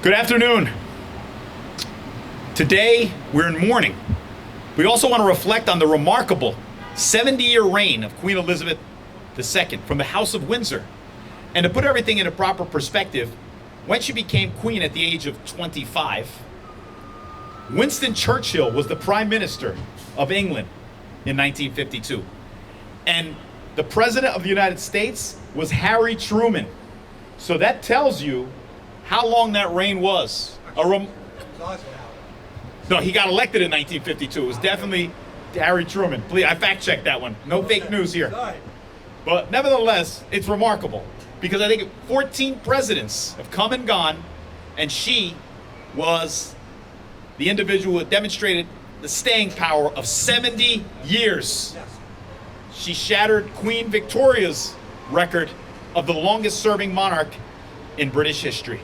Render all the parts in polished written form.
Good afternoon. Today, we're in mourning. We also want to reflect on the remarkable 70-year reign of Queen Elizabeth II from the House of Windsor. And to put everything into proper perspective, when she became queen at the age of 25, Winston Churchill was the Prime Minister of England in 1952. And the President of the United States was Harry Truman. So that tells you how long that reign was. No, he got elected in 1952. It was definitely Harry Truman. Please, I fact-checked that one. No fake news here. But nevertheless, it's remarkable because I think 14 presidents have come and gone, and she was the individual that demonstrated the staying power of 70 years. She shattered Queen Victoria's record of the longest-serving monarch in British history.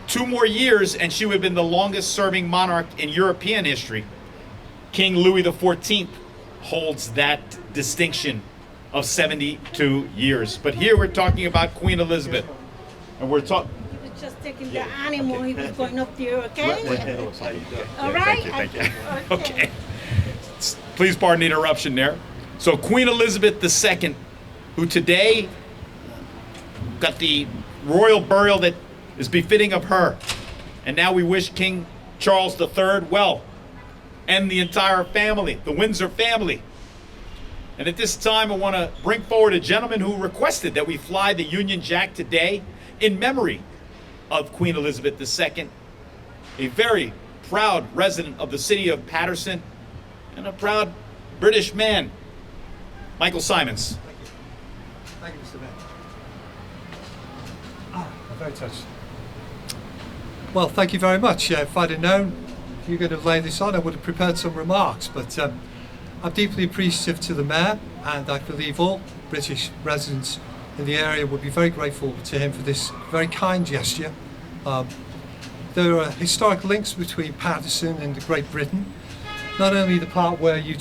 2 more years, and she would have been the longest-serving monarch in European history. King Louis XIV holds that distinction of 72 years. But here we're talking about Queen Elizabeth, and we're talking. He was just taking the animal. He was going up there. Okay. All right. Thank you. Okay. Please pardon the interruption there. So Queen Elizabeth II, who today got the royal burial that is befitting of her. And now we wish King Charles III well, and the entire family, the Windsor family. And at this time, I want to bring forward a gentleman who requested that we fly the Union Jack today in memory of Queen Elizabeth II, a very proud resident of the City of Paterson, and a proud British man, Michael Simons. Thank you. Thank you, Mr. Mayor. I'm very touched. Well, thank you very much. If I'd have known you were going to lay this on, I would have prepared some remarks. But I'm deeply appreciative to the Mayor, and I believe all British residents in the area would be very grateful to him for this very kind gesture. There are historic links between Paterson and Great Britain. Not only the part where you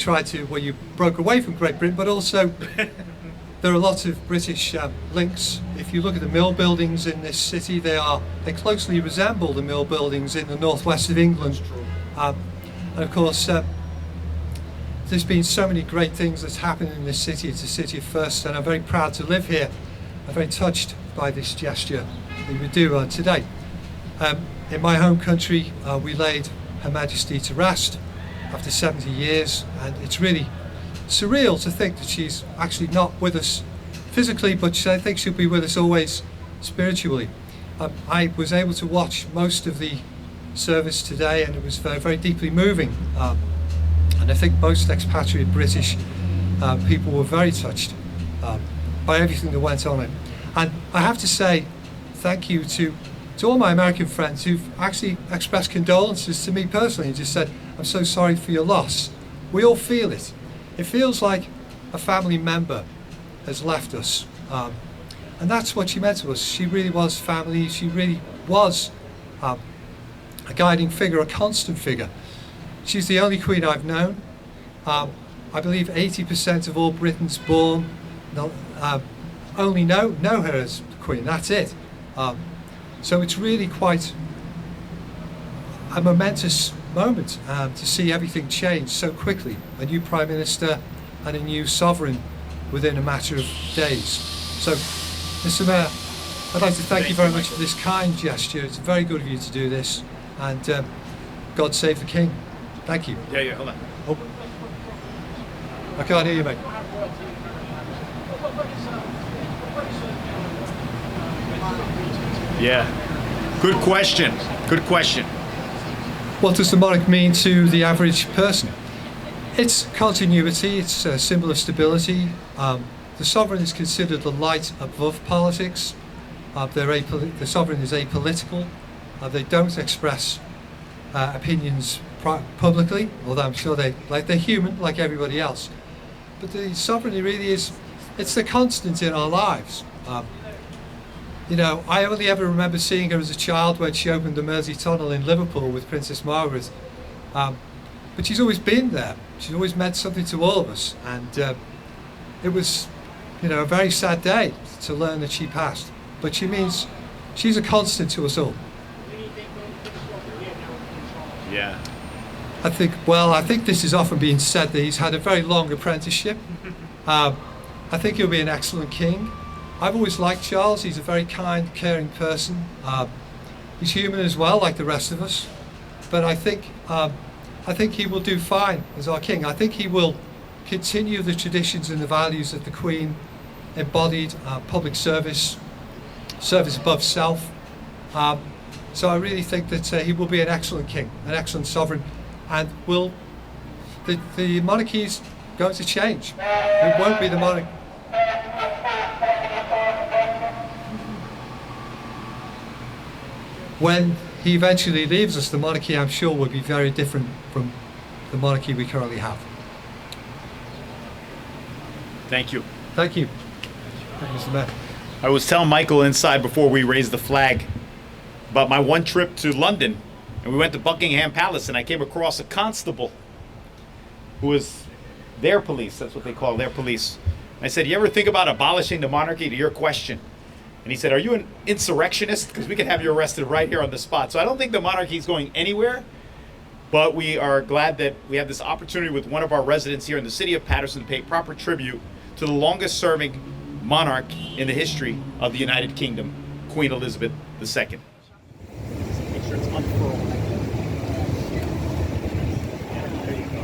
broke away from Great Britain, but also there are lots of British links. If you look at the mill buildings in this city, they closely resemble the mill buildings in the northwest of England. And of course, there's been so many great things that's happened in this city. It's a city of firsts, and I'm very proud to live here. I'm very touched by this gesture that we do today. In my home country, we laid Her Majesty to rest after 70 years, and it's really surreal to think that she's actually not with us physically, but I think she'll be with us always spiritually. I was able to watch most of the service today, and it was very, very deeply moving. And I think most expatriate British people were very touched by everything that went on. And I have to say thank you to all my American friends who've actually expressed condolences to me personally and just said, I'm so sorry for your loss. We all feel it. It feels like a family member has left us. And that's what she meant to us. She really was family. She really was a guiding figure, a constant figure. She's the only queen I've known. I believe 80% of all Britons born only know her as queen. That's it. So it's really quite a momentous moment to see everything change so quickly. A new Prime Minister and a new sovereign within a matter of days. So, Mr. Mayor, I'd like to thank you very much for this kind gesture. It's very good of you to do this, and God save the King. Thank you. Yeah, hold on. Oh. I can't hear you, mate. Yeah. Good question. Good question. What does the monarch mean to the average person? It's continuity, it's a symbol of stability. The sovereign is considered the light above politics. The sovereign is apolitical. They don't express opinions publicly, although I'm sure they're human like everybody else. But the sovereignty really it's the constant in our lives. I only ever remember seeing her as a child when she opened the Mersey Tunnel in Liverpool with Princess Margaret. But she's always been there. She's always meant something to all of us. And it was, a very sad day to learn that she passed. But she's a constant to us all. Yeah. I think this is often being said that he's had a very long apprenticeship. I think he'll be an excellent king. I've always liked Charles. He's a very kind, caring person. He's human as well, like the rest of us. But I think he will do fine as our king. I think he will continue the traditions and the values that the Queen embodied: public service, service above self. So I really think that he will be an excellent king, an excellent sovereign, and the monarchy is going to change. It won't be the monarchy. When he eventually leaves us, the monarchy, I'm sure, will be very different from the monarchy we currently have. Thank you. Thank you. Thank you, Mr. Mayor. I was telling Michael inside before we raised the flag about my one trip to London, and we went to Buckingham Palace, and I came across a constable who was their police. That's what they call their police. I said, "You ever think about abolishing the monarchy?" To your question. And he said, "Are you an insurrectionist? Because we could have you arrested right here on the spot." So I don't think the monarchy is going anywhere, but we are glad that we have this opportunity with one of our residents here in the city of Paterson to pay proper tribute to the longest serving monarch in the history of the United Kingdom, Queen Elizabeth II. Make sure it's unfurled. There you go.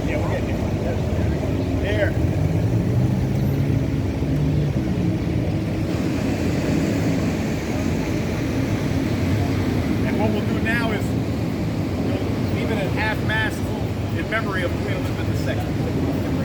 Yeah, we're getting it. There. And what we'll do now is we'll leave it at half-mast in memory of Queen Elizabeth II.